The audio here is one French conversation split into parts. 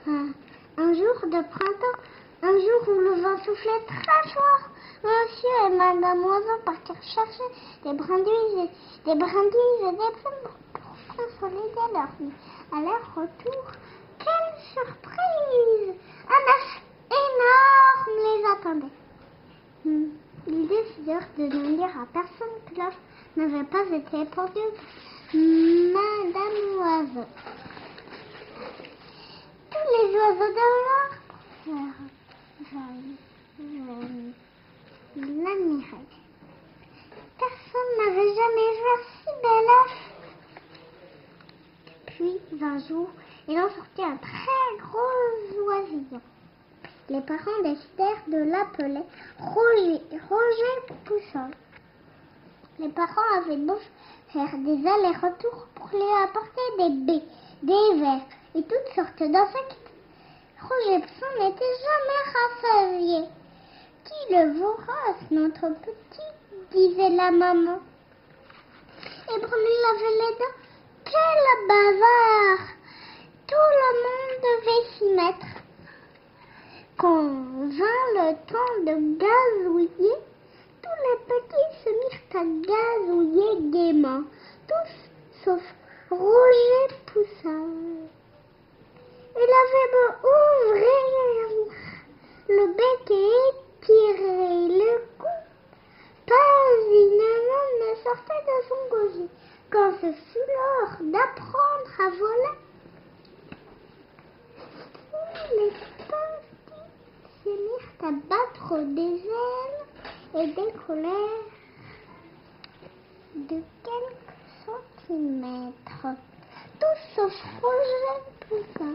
Un jour de printemps, un jour où le vent soufflait très fort, monsieur et madame Oiseau partirent chercher des brindilles et des plumes pour consolider leur nuit. À leur retour, quelle surprise! Un œuf énorme les attendait. Ils décidèrent de ne dire à personne que l'œuf n'avait pas été pondu par madame Oiseau. Tous les oiseaux de l'arbre l'admiraient. Personne n'avait jamais vu un si bel œuf. Puis un jour, il en sortit un très gros oisillon. Les parents décidèrent de l'appeler Roger Poussin. Les parents avaient beau faire des allers-retours pour lui apporter des baies, des vers et toutes sortes d'insectes. Roger Poussin n'était jamais rassasié. Qui le vorace, notre petit, disait la maman. Et pour lui laver les dents, quel bazar! Tout le monde devait s'y mettre. Quand vint le temps de gazouiller, tous les petits se mirent à gazouiller gaiement, tous sauf Roger Poussin. Il avait beau ouvrir le bec et étirer le cou, pas une main ne sortait de son gosier. Quand ce fut l'heure d'apprendre à voler, les petits se mirent à battre des ailes et décollèrent de quelques centimètres, tous sauf Roger Poussin.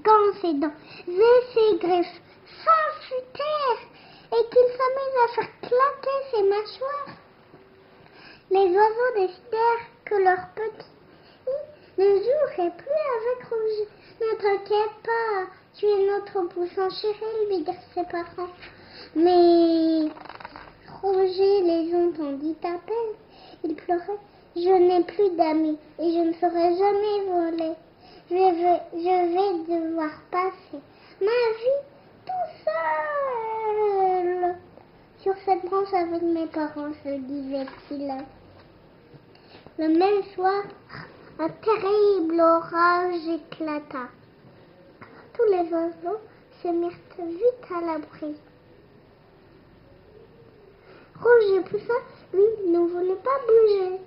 Quand ses dents et ses griffes s'affûtèrent et qu'il s'amusait à faire claquer ses mâchoires, les oiseaux décidèrent que leur petit ne jouerait plus avec Roger. Ne t'inquiète pas, tu es notre Poussin chéri, lui dirent ses parents. Mais Roger les entendit à peine. Il pleurait. Je n'ai plus d'amis et je ne saurai jamais voler. Je vais devoir passer ma vie tout seul sur cette branche avec mes parents, se disait-il. Le même soir, un terrible orage éclata. Tous les oiseaux se mirent vite à l'abri. Roger Poussin, lui, ne voulait pas bouger.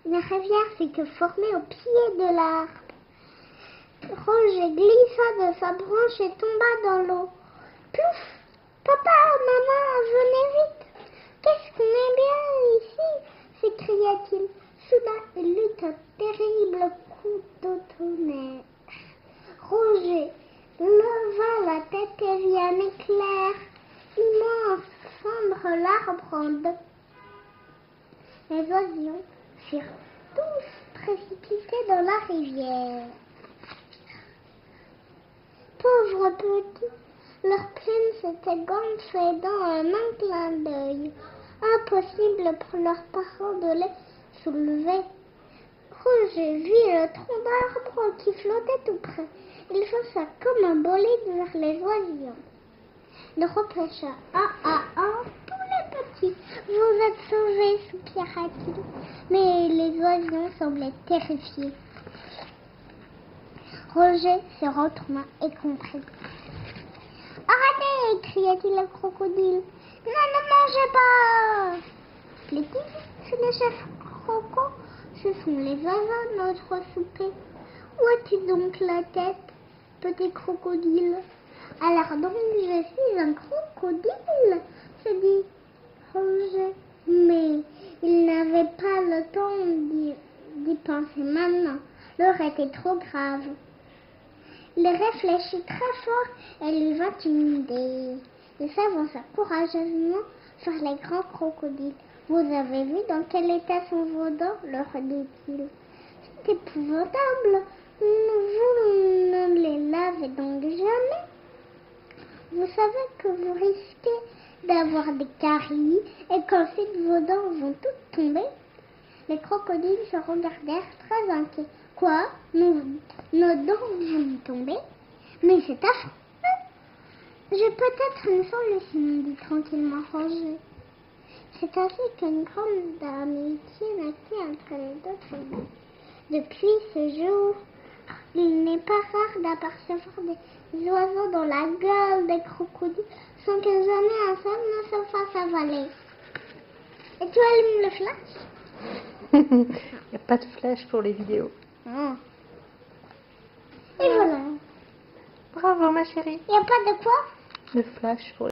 Une rivière s'était formée au pied de l'arbre. Roger glissa de sa branche et tomba dans l'eau. Plouf! Papa, maman, venez vite! Qu'est-ce qu'on est bien ici! S'écria-t-il. Soudain, il eut un terrible coup de tonnerre. Roger leva la tête et vit un éclair immense fendre l'arbre en deux. Les oiseaux furent tous précipités dans la rivière. Pauvres petits, leurs plumes s'étaient gonflées dans un clin d'œil. Impossible pour leurs parents de les soulever. Roger vit le tronc d'arbre qui flottait tout près. Il fonça comme un bolide vers les oisillons. Il repêcha un à un tous les petits. Vous êtes sauvés, soupira-t-il. Mais les oisillons semblaient terrifiés. Roger se retourna et comprit. Arrêtez, cria-t-il au crocodile. Ne mangez pas. Les tigres, c'est le chef croco. Ce sont les oiseaux de notre souper. Où as-tu donc la tête, petit crocodile? Alors donc, je suis un crocodile, se dit Roger. Mais il n'avait pas le temps d'y penser maintenant. L'heure était trop grave. Il réfléchit très fort et lui vint une idée. Il s'avança courageusement sur les grands crocodiles. Vous avez vu dans quel état sont vos dents, leur dit-il. C'est épouvantable. Vous ne les lavez donc jamais. Vous savez que vous risquez d'avoir des caries et qu'ensuite vos dents vont toutes tomber. Les crocodiles se regardèrent très inquiets. Quoi? Nos dents viennent tomber? Mais c'est affreux! J'ai peut-être une solution, dit tranquillement Roger. C'est ainsi qu'une grande amitié naquit entre les deux tribus. Depuis ce jour, il n'est pas rare d'apercevoir des oiseaux dans la gueule des crocodiles sans que jamais un seul ne se fasse avaler. Et tu allumes le flash? Il n'y a pas de flash pour les vidéos. Ah. Et voilà. Bravo ma chérie. Il n'y a pas de quoi? Le flash pour